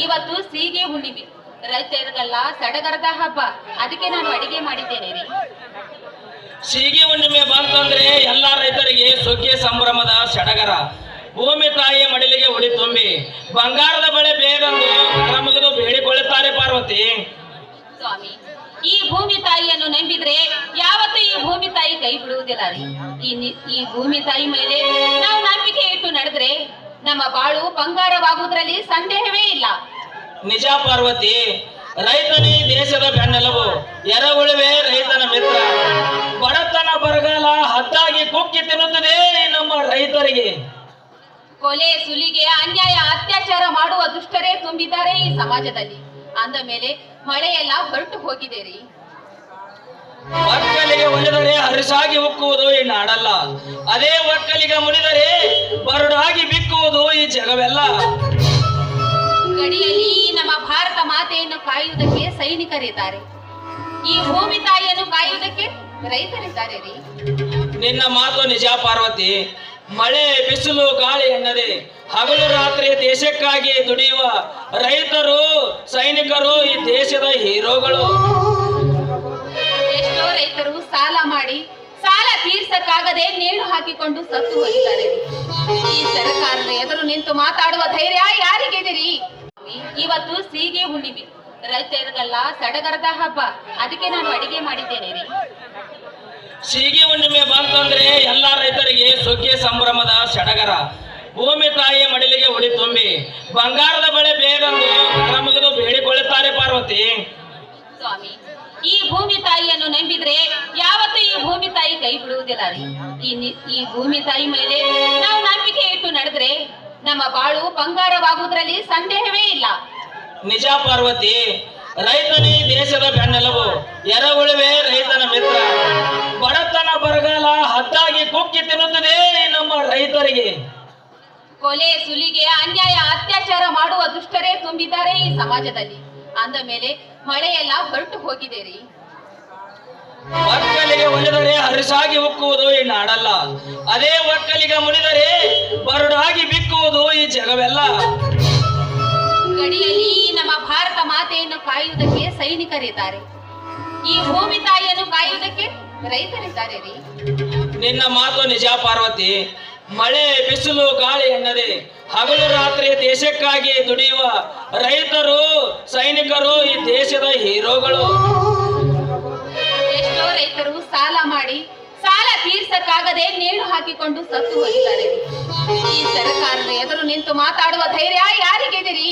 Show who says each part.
Speaker 1: ಇವತ್ತು ಸೀಗೆ ಹುಣ್ಣಿಮೆ, ರೈತರಿಗೆಲ್ಲ ಸಡಗರದ ಹಬ್ಬ. ಅದಕ್ಕೆ ನಾನು ಅಡಿಗೆ ಮಾಡಿದ್ದೇನೆ ರೀ.
Speaker 2: ಸೀಗೆ ಹುಣ್ಣಿಮೆ ಬಂತಂದ್ರೆ ಎಲ್ಲಾ ರೈತರಿಗೆ ಸುಗ್ಗಿ ಸಂಭ್ರಮದ ಸಡಗರ. ಭೂಮಿ ತಾಯಿಯ ಮಡಿಲಿಗೆ ಉಡಿ ತುಂಬಿ ಬಂಗಾರದ ಬಳೆ ಬೇಗಂದು ಕರ ಮುಗಿದು ಬೇಡಿಕೊಳ್ಳುತ್ತಾರೆ ಪಾರ್ವತಿ.
Speaker 1: ಸ್ವಾಮಿ, ಈ ಭೂಮಿ ತಾಯಿಯನ್ನು ನಂಬಿದ್ರೆ ಯಾವತ್ತೂ ಈ ಭೂಮಿ ತಾಯಿ ಕೈ ಬಿಡುವುದಿಲ್ಲ ರೀ. ಈ ಭೂಮಿ ತಾಯಿ ಮೇಲೆ ನಾವು ನಂಬಿಕೆ ಇಟ್ಟು ನಡೆದ್ರೆ ನಮ್ಮ ಬಾಳು ಬಂಗಾರವಾಗುವುದರಲ್ಲಿ ಸಂದೇಹವೇ ಇಲ್ಲ.
Speaker 2: ನಿಜ ಪಾರ್ವತಿ, ರೈತನೇ ದೇಶದ ಬೆನ್ನೆಲುಬು, ಎರವುಳುವೆ ರೈತನ ಮಿತ್ರ. ಬಡತನ ಬರಗಾಲ ಹದ್ದಾಗಿ ಕುಕ್ಕಿ ತಿನ್ನುತ್ತದೆ ನಮ್ಮ ರೈತರಿಗೆ.
Speaker 1: ಕೊಲೆ, ಸುಲಿಗೆ, ಅನ್ಯಾಯ, ಅತ್ಯಾಚಾರ ಮಾಡುವ ದುಷ್ಟರೇ ತುಂಬಿದ್ದಾರೆ ಈ ಸಮಾಜದಲ್ಲಿ. ಅಂದ ಮೇಲೆ ಮಳೆಯೆಲ್ಲ ಹೊರಟು ಹೋಗಿದೆ ರೀ.
Speaker 2: ಒಕ್ಕಲಿಗೆ ಒಲಿದರೆ ಹರಿಸಾಗಿ ಉಕ್ಕುವುದು ಈ ನಾಡಲ್ಲ, ಅದೇ ಒಕ್ಕಲಿಗ ಮುನಿದರೆ ಬರಡಾಗಿ ಬಿಕ್ಕುವುದು ಈ ಜಗವೆಲ್ಲ.
Speaker 1: ಗಡಿಯಲ್ಲಿ ನಮ್ಮ ಭಾರತ ಮಾತೆಯನ್ನು ಕಾಯುವುದಕ್ಕೆ ಸೈನಿಕರಿದ್ದಾರೆ, ಈ ಭೂಮಿ ತಾಯಿಯನ್ನು ಕಾಯುವುದಕ್ಕೆ ರೈತರಿದ್ದಾರೆ ರೀ.
Speaker 2: ನಿನ್ನ ಮಾತು ನಿಜ ಪಾರ್ವತಿ. ಮಳೆ, ಬಿಸಿಲು, ಗಾಳಿ ಎನ್ನದೆ ಹಗಲು ರಾತ್ರಿ ದೇಶಕ್ಕಾಗಿ ದುಡಿಯುವ ರೈತರು, ಸೈನಿಕರು ಈ ದೇಶದ ಹೀರೋಗಳು.
Speaker 1: ಎಷ್ಟೋ ರೈತರು ಸಾಲ ಮಾಡಿ ಸಾಲ ತೀರ್ಸಕ್ಕಾಗದೆ ನೇಣು ಹಾಕಿಕೊಂಡು ಸತ್ತು ಹೋಗಿದ್ದಾರೆ. ಈ ಸರ್ಕಾರದ ಎದುರು ನಿಂತು ಮಾತಾಡುವ ಧೈರ್ಯ ಯಾರಿಗೆದಿರಿ? ಇವತ್ತು ಸೀಗೆ ಹುಣ್ಣಿಮೆ, ರೈತರಿಗೆಲ್ಲ ಸಡಗರದ ಹಬ್ಬ. ಅದಕ್ಕೆ ನಾನು ಅಡಿಗೆ ಮಾಡಿದ್ದೇನೆ ರೀ.
Speaker 2: ಸೀಗೆ ಹುಣ್ಣಿಮೆ ಬಂತಂದ್ರೆ ಎಲ್ಲಾ ರೈತರಿಗೆ ಸುಗ್ಗಿ ಸಂಭ್ರಮದ ಸಡಗರ. ಭೂಮಿ ತಾಯಿಯ ಮಡಿಲಿಗೆ ಉಡಿ ತುಂಬಿ ಬಂಗಾರದ ಬಳೆ ಬೇಗಂದು ಕರ ಮುಗಿದು ಬೇಡಿಕೊಳ್ಳುತ್ತಾರೆ ಪಾರ್ವತಿ.
Speaker 1: ಸ್ವಾಮಿ, ಈ ಭೂಮಿ ತಾಯಿಯನ್ನು ನಂಬಿದ್ರೆ ಯಾವತ್ತೂ ಈ ಭೂಮಿ ತಾಯಿ ಕೈ ಬಿಡುವುದಿಲ್ಲ ರೀ. ಈ ಭೂಮಿ ತಾಯಿ ಮೇಲೆ ನಾವು ನಂಬಿಕೆ ಇಟ್ಟು ನಡೆದ್ರೆ ನಮ್ಮ ಬಾಳು ಬಂಗಾರವಾಗುವುದರಲ್ಲಿ ಸಂದೇಹವೇ ಇಲ್ಲ.
Speaker 2: ನಿಜ ಪಾರ್ವತಿ, ರೈತನೇ ದೇಶದ ಬೆನ್ನೆಲುಬು, ಎರವುಳುವೆ ರೈತನ ಮಿತ್ರ. ಬಡತನ ಬರಗಾಲ ಹದ್ದಾಗಿ ಕುಕ್ಕಿ ತಿನ್ನುತ್ತದೆ ನಮ್ಮ ರೈತರಿಗೆ.
Speaker 1: ಕೊಲೆ, ಸುಲಿಗೆ, ಅನ್ಯಾಯ, ಅತ್ಯಾಚಾರ ಮಾಡುವ ದುಷ್ಟರೇ ತುಂಬಿದ್ದಾರೆ ಈ ಸಮಾಜದಲ್ಲಿ. ಅಂದ ಮೇಲೆ ಮಳೆಯೆಲ್ಲ ಹೊರಟು ಹೋಗಿದೆ ರೀ.
Speaker 2: ಒಕ್ಕಲಿಗೆ ಒಲಿದರೆ ಹರಿಸಾಗಿ ಉಕ್ಕುವುದು ಈ ನಾಡಲ್ಲ, ಅದೇ ಒಕ್ಕಲಿಗ ಮುನಿದರೆ ಬರಡಾಗಿ ಬಿಕ್ಕುವುದು ಈ ಜಗವೆಲ್ಲ.
Speaker 1: ಗಡಿಯಲ್ಲಿ ನಮ್ಮ ಭಾರತ ಮಾತೆಯನ್ನು ಕಾಯುವುದಕ್ಕೆ ಸೈನಿಕರಿದ್ದಾರೆ, ಈ ಭೂಮಿ ತಾಯಿಯನ್ನು ಕಾಯುವುದಕ್ಕೆ ರೈತರಿದ್ದಾರೆ ರೀ.
Speaker 2: ನಿನ್ನ ಮಾತು ನಿಜ ಪಾರ್ವತಿ. ಮಳೆ, ಬಿಸಿಲು, ಗಾಳಿ ಎನ್ನದೆ ಹಗಲು ರಾತ್ರಿ ದೇಶಕ್ಕಾಗಿ ದುಡಿಯುವ ರೈತರು, ಸೈನಿಕರು ಈ ದೇಶದ ಹೀರೋಗಳು.
Speaker 1: ಎಷ್ಟೋ ರೈತರು ಸಾಲ ಮಾಡಿ ಸಾಲ ತೀರ್ಸಕ್ಕಾಗದೆ ನೇಣು ಹಾಕಿಕೊಂಡು ಸತ್ತು ಹೋಗಿದ್ದಾರೆ. ಈ ಸರ್ಕಾರದ ಎದುರು ನಿಂತು ಮಾತಾಡುವ ಧೈರ್ಯ ಯಾರಿಗೆದಿರಿ?